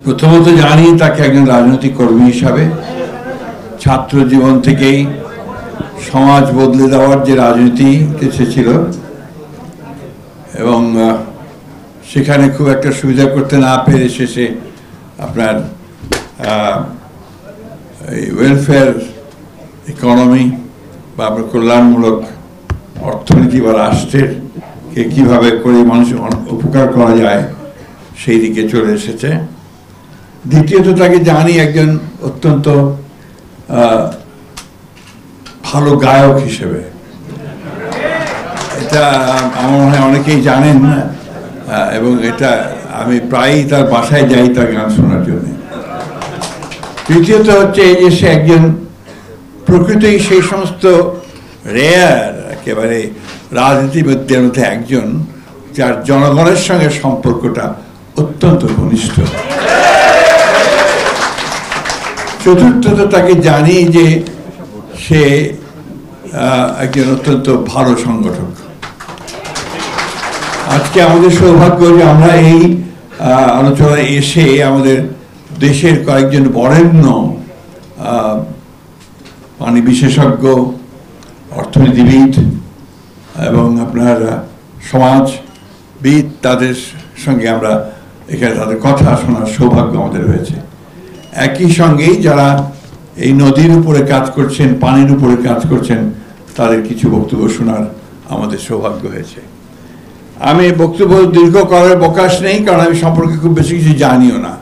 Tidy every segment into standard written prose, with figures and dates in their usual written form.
প্রথমত জানি তাকে একজন রাজনৈতিক কর্মী হিসাবে ছাত্র জীবন থেকেই সমাজ বদলে দেওয়ার যে রাজনীতি এসেছিল এবং সেখানে খুব একটা সুবিধা করতে না পেরে শেষে আপনার ওয়েলফেয়ার ইকোনমি বা আপনার কল্যাণমূলক অর্থনীতি বা রাষ্ট্রের কে কীভাবে করে মানুষের উপকার করা যায় সেই দিকে চলে এসেছে। দ্বিতীয়ত তাকে জানি একজন অত্যন্ত ভালো গায়ক হিসেবে, এটা আমার মনে হয় অনেকেই জানেন না, এবং এটা আমি প্রায়ই তার বাসায় যাই তার গান শোনার জন্য। তৃতীয়ত হচ্ছে এই যে সে একজন প্রকৃতই সেই সমস্ত রেয়ার একেবারে রাজনীতিবিদদের মধ্যে একজন যার জনগণের সঙ্গে সম্পর্কটা অত্যন্ত ঘনিষ্ঠ। চতুর্থত তাকে জানি যে সে একজন অত্যন্ত ভালো সংগঠক। আজকে আমাদের সৌভাগ্য যে আমরা এই আলোচনায় এসে আমাদের দেশের কয়েকজন বরেণ্য পানি বিশেষজ্ঞ, অর্থনীতিবিদ এবং আপনার সমাজবিদ, তাদের সঙ্গে আমরা এখানে তাদের কথা শোনার সৌভাগ্য আমাদের হয়েছে। একই সঙ্গেই যারা এই নদীর উপরে কাজ করছেন, পানির উপরে কাজ করছেন, তাদের কিছু বক্তব্য শোনার আমাদের সৌভাগ্য হয়েছে। আমি বক্তব্য দীর্ঘ করার অবকাশ নেই, কারণ আমি সম্পর্কে খুব বেশি কিছু জানিও না।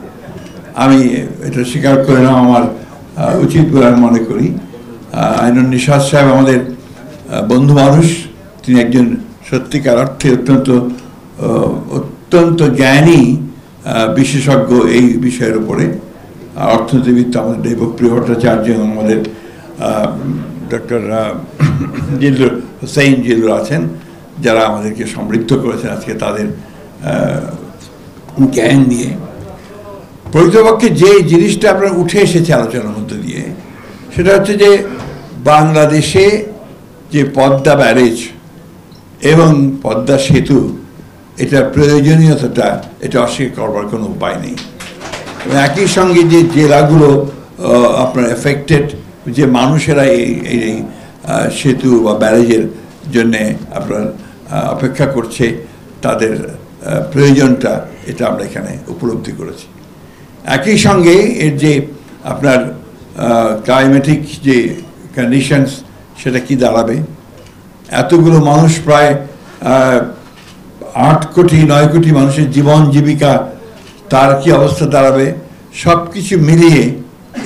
আমি এটা স্বীকার করে নেওয়া আমার উচিত বলে আমি মনে করি। আইনুন নিশাত সাহেব আমাদের বন্ধু মানুষ, তিনি একজন সত্যিকার অর্থে অত্যন্ত জ্ঞানী বিশেষজ্ঞ এই বিষয়ের উপরে। অর্থনীতিবিদ আমাদের দেবপ্রিয় ভট্টাচার্য এবং আমাদের ডক্টর জিল্লুর হুসাইন জিল্লুর আছেন, যারা আমাদেরকে সমৃদ্ধ করেছেন আজকে তাদের জ্ঞান নিয়ে। প্রকৃতপক্ষে যে জিনিসটা আপনার উঠে এসেছে আলোচনার মধ্যে দিয়ে, সেটা হচ্ছে যে বাংলাদেশে যে পদ্মা ব্যারেজ এবং পদ্মা সেতু, এটার প্রয়োজনীয়তাটা এটা অস্বীকার করবার কোনো উপায় নেই। এবং একই সঙ্গে যে জেলাগুলো আপনার এফেক্টেড, যে মানুষেরা এই সেতু বা ব্যারেজের জন্যে আপনার অপেক্ষা করছে, তাদের প্রয়োজনটা এটা আমরা এখানে উপলব্ধি করেছি। একই সঙ্গে এর যে আপনার ক্লাইমেটিক যে কন্ডিশনস, সেটা কি দাঁড়াবে, এতগুলো মানুষ, প্রায় 8 কোটি 9 কোটি মানুষের জীবন জীবিকা, তার কি অবস্থা দাঁড়াবে, সব কিছু মিলিয়ে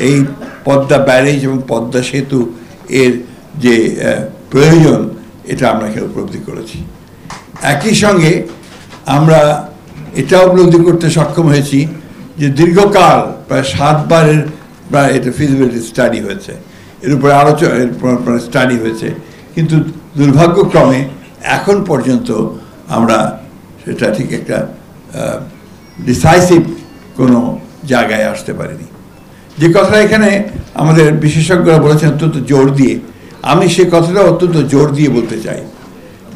এই পদ্মা ব্যারেজ এবং পদ্মা সেতু এর যে প্রয়োজন, এটা আমরা এখানে উপলব্ধি করেছি। একই সঙ্গে আমরা এটা উপলব্ধি করতে সক্ষম হয়েছি যে দীর্ঘকাল প্রায় 7 বারের প্রায় এটা ফিজিবিলিটি স্টাডি হয়েছে, এর উপরে আলোচনা স্টাডি হয়েছে, কিন্তু দুর্ভাগ্যক্রমে এখন পর্যন্ত আমরা সেটা ঠিক একটা ডিসাইসিভ কোনো জায়গায় আসতে পারিনি। যে কথাটা এখানে আমাদের বিশেষজ্ঞরা বলেছেন অত্যন্ত জোর দিয়ে, আমি সে কথাটা অত্যন্ত জোর দিয়ে বলতে চাই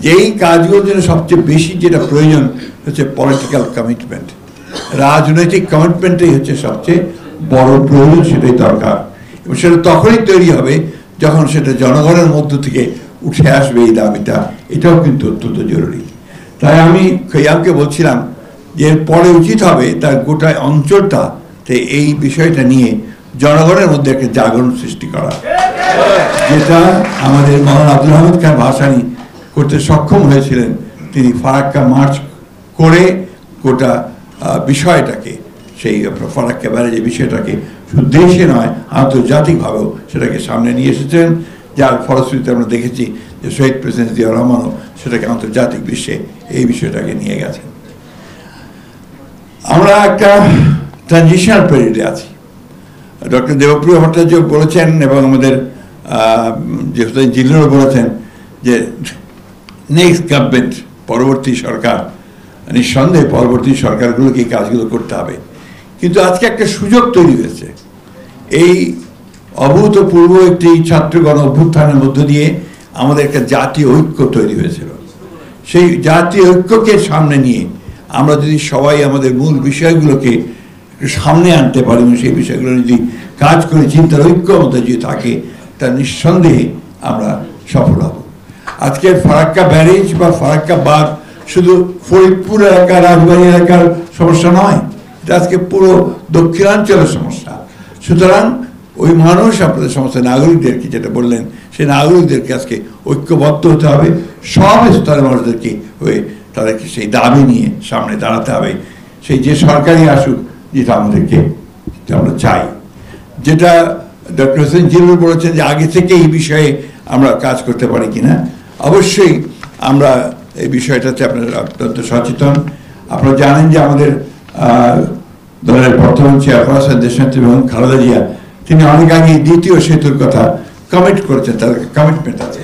যে এই কাজগুলোর জন্য সবচেয়ে বেশি যেটা প্রয়োজন হচ্ছে পলিটিক্যাল কমিটমেন্ট। রাজনৈতিক কমিটমেন্টটাই হচ্ছে সবচেয়ে বড় প্রয়োজন, সেটাই দরকার। এবং সেটা তখনই তৈরি হবে যখন সেটা জনগণের মধ্য থেকে উঠে আসবে এই দাবিটা, এটাও কিন্তু অত্যন্ত জরুরি। তাই আমি খৈয়ামকে বলছিলাম যে পরে উচিত হবে তার গোটা অঞ্চলটাতে এই বিষয়টা নিয়ে জনগণের মধ্যে একটা জাগরণ সৃষ্টি করা, যেটা আমাদের মৌলানা আব্দুল হামিদ খান ভাসানী করতে সক্ষম হয়েছিলেন। তিনি ফারাক্কা মার্চ করে গোটা বিষয়টাকে, সেই ফারাক্কা ব্যারেজের বিষয়টাকে শুধু দেশে নয় আন্তর্জাতিকভাবেও সেটাকে সামনে নিয়ে এসেছেন, যার ফলশ্রুতিতে আমরা দেখেছি যে শহীদ প্রেসিডেন্ট জিয়াউর রহমানও সেটাকে আন্তর্জাতিক বিশ্বে এই বিষয়টাকে নিয়ে গেছেন। আমরা একটা ট্রানজিশনাল পিরিয়ডে আছি। ডক্টর দেবপ্রিয় ভট্টাচার্য বলেছেন এবং আমাদের যে হুসাইন জিল্লুরও বলেছেন যে নেক্সট গভর্নমেন্ট, পরবর্তী সরকার, নিঃসন্দেহে পরবর্তী সরকারগুলোকে এই কাজগুলো করতে হবে। কিন্তু আজকে একটা সুযোগ তৈরি হয়েছে, এই অভূতপূর্ব একটি ছাত্রগণ অভ্যুত্থানের মধ্য দিয়ে আমাদের একটা জাতীয় ঐক্য তৈরি হয়েছিল। সেই জাতীয় ঐক্যকে সামনে নিয়ে আমরা যদি সবাই আমাদের মূল বিষয়গুলোকে সামনে আনতে পারি এবং সেই বিষয়গুলো যদি কাজ করে চিন্তার ঐক্যমত যদি থাকে তা নিঃসন্দেহে আমরা সফল হব। আজকের ফারাক্কা ব্যারেজ বা ফারাক্কা বাঁধ শুধু ফরিদপুর এলাকা, রাজবাড়ী এলাকার সমস্যা নয়, এটা আজকে পুরো দক্ষিণাঞ্চলের সমস্যা। সুতরাং ওই মানুষ, আপনাদের সমস্ত নাগরিকদেরকে যেটা বললেন, সেই নাগরিকদেরকে আজকে ঐক্যবদ্ধ হতে হবে, সব স্তরের মানুষদেরকে হয়ে তাদেরকে সেই দাবি নিয়ে সামনে দাঁড়াতে হবে। সেই যে সরকারই আসুক, যেটা আমাদেরকে আমরা চাই। যেটা ডক্টর হোসেন জিল্লুর বলেছেন যে আগে থেকে এই বিষয়ে আমরা কাজ করতে পারি কিনা, অবশ্যই আমরা এই বিষয়টাতে আপনারা অত্যন্ত সচেতন। আপনারা জানেন যে আমাদের দলের বর্তমান চেয়ারপারসন দেশনেত্রী বেগম খালেদা জিয়া, তিনি অনেক আগে দ্বিতীয় সেতুর কথা কমিট করেছেন, তার কমিটমেন্ট আছে।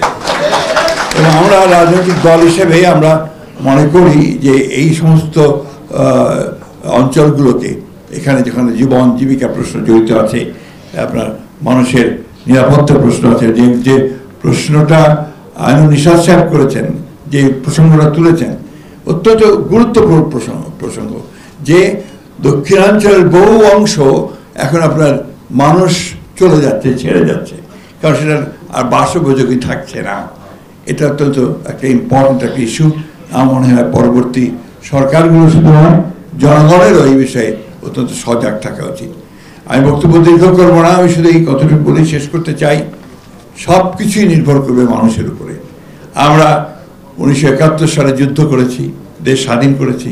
এবং আমরা রাজনৈতিক দল হিসেবে আমরা মনে করি যে এই সমস্ত অঞ্চলগুলোকে, এখানে যেখানে জীবন জীবিকা প্রশ্ন জড়িত আছে, আপনার মানুষের নিরাপত্তার প্রশ্ন আছে, যে প্রশ্নটা আইনুল নিশাত সাহেব করেছেন, যে প্রসঙ্গটা তুলেছেন, অত্যন্ত গুরুত্বপূর্ণ প্রসঙ্গ যে দক্ষিণাঞ্চলের বহু অংশ এখন আপনার মানুষ চলে যাচ্ছে, ছেড়ে যাচ্ছে, কারণ সেটা আর বাসোপযোগী থাকছে না। এটা অত্যন্ত একটা ইম্পর্টেন্ট একটা ইস্যু। আমার মনে হয় পরবর্তী সরকারগুলো শুধু নয়, জনগণেরও এই বিষয়ে অত্যন্ত সজাগ থাকা উচিত। আমি বক্তব্য দীর্ঘ করবো না, আমি শুধু এই কথাটুকু বলেই শেষ করতে চাই, সব কিছুই নির্ভর করবে মানুষের উপরে। আমরা 1971 সালে যুদ্ধ করেছি, দেশ স্বাধীন করেছি।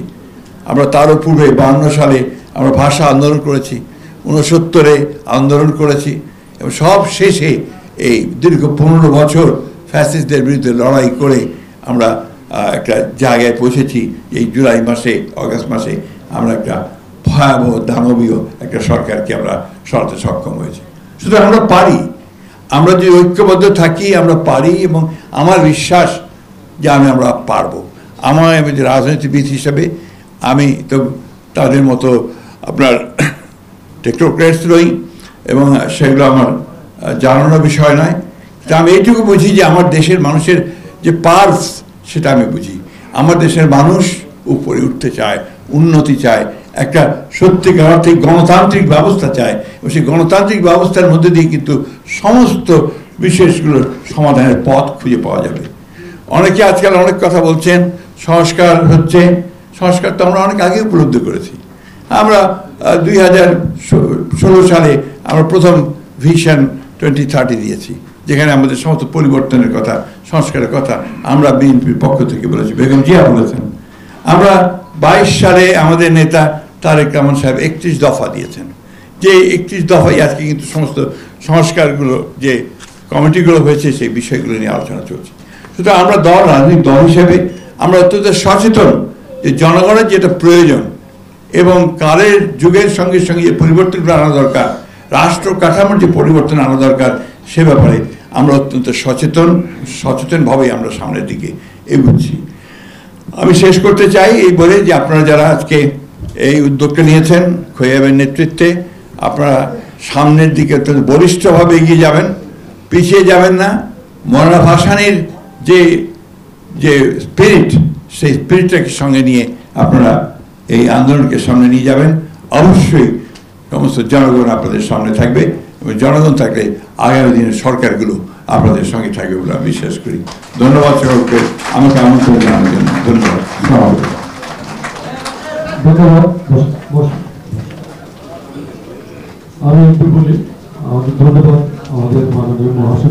আমরা তারও পূর্বে 52 সালে আমরা ভাষা আন্দোলন করেছি, 69-এ আন্দোলন করেছি, এবং সব শেষে এই দীর্ঘ 15 বছর ফ্যাসিস্টদের বিরুদ্ধে লড়াই করে আমরা একটা জায়গায় পৌঁছেছি। এই জুলাই মাসে, অগাস্ট মাসে আমরা একটা ভয়াবহ দানবীয় একটা সরকারকে আমরা সরাতে সক্ষম হয়েছি। সুতরাং আমরা পারি, আমরা যদি ঐক্যবদ্ধ থাকি আমরা পারি, এবং আমার বিশ্বাস যে আমরা পারবো। আমার রাজনীতিবিদ হিসাবে আমি তো তাদের মতো আপনার টেকনোক্রেটস নই, এবং সেগুলো আমার জানানোর বিষয় নয়। তা আমি এইটুকু বুঝি যে আমার দেশের মানুষের যে পালস, সেটা আমি বুঝি। আমার দেশের মানুষ উপরে উঠতে চায়, উন্নতি চায়, একটা সত্যিকার অর্থে গণতান্ত্রিক ব্যবস্থা চায়, এবং সেই গণতান্ত্রিক ব্যবস্থার মধ্যে দিয়ে কিন্তু সমস্ত বিষয়গুলোর সমাধানের পথ খুঁজে পাওয়া যাবে। অনেকে আজকাল অনেক কথা বলছেন, সংস্কার হচ্ছে, সংস্কার তো আমরা অনেক আগে উপলব্ধি করেছি। আমরা 2016 সালে আমরা প্রথম ভিশন 2030 দিয়েছি, যেখানে আমাদের সমস্ত পরিবর্তনের কথা, সংস্কারের কথা আমরা বিএনপির পক্ষ থেকে বলেছি, বেগম জিয়া বলেছেন। আমরা 22 সালে আমাদের নেতা তারেক রহমান সাহেব 31 দফা দিয়েছেন, যে 31 দফায় আজকে কিন্তু সমস্ত সংস্কারগুলো যে কমিটিগুলো হয়েছে সেই বিষয়গুলো নিয়ে আলোচনা চলছে। সুতরাং আমরা রাজনৈতিক দল হিসেবে আমরা অত্যন্ত সচেতন যে জনগণের যেটা প্রয়োজন এবং কালের যুগের সঙ্গে সঙ্গে যে পরিবর্তনগুলো আনা দরকার, রাষ্ট্র কাঠামোর যে পরিবর্তন আনা দরকার, সে ব্যাপারে আমরা অত্যন্ত সচেতনভাবেই আমরা সামনের দিকে এগোচ্ছি। আমি শেষ করতে চাই এই বলে যে আপনারা যারা আজকে এই উদ্যোগটা নিয়েছেন খোয়াবের নেতৃত্বে, আপনারা সামনের দিকে অত্যন্ত বলিষ্ঠভাবে এগিয়ে যাবেন, পিছিয়ে যাবেন না। মওলানা ভাসানীর যে স্পিরিট, সেই স্পিরিটটাকে সঙ্গে নিয়ে আপনারা এই আন্দোলনকে সামনে নিয়ে যাবেন। অবশ্যই সমস্ত জনগণ আপনাদের সামনে থাকবে, এবং জনগণ থাকলে আগামী দিনের সরকারগুলো আপনাদের সঙ্গে থাকবে বলে আমি বিশ্বাস করি। ধন্যবাদ সকলকে আমাকে আমন্ত্রণ জানানোর জন্য। ধন্যবাদ। আমি একটু বলি, আমাদের ধন্যবাদ আমাদের মাননীয় মহাশয়।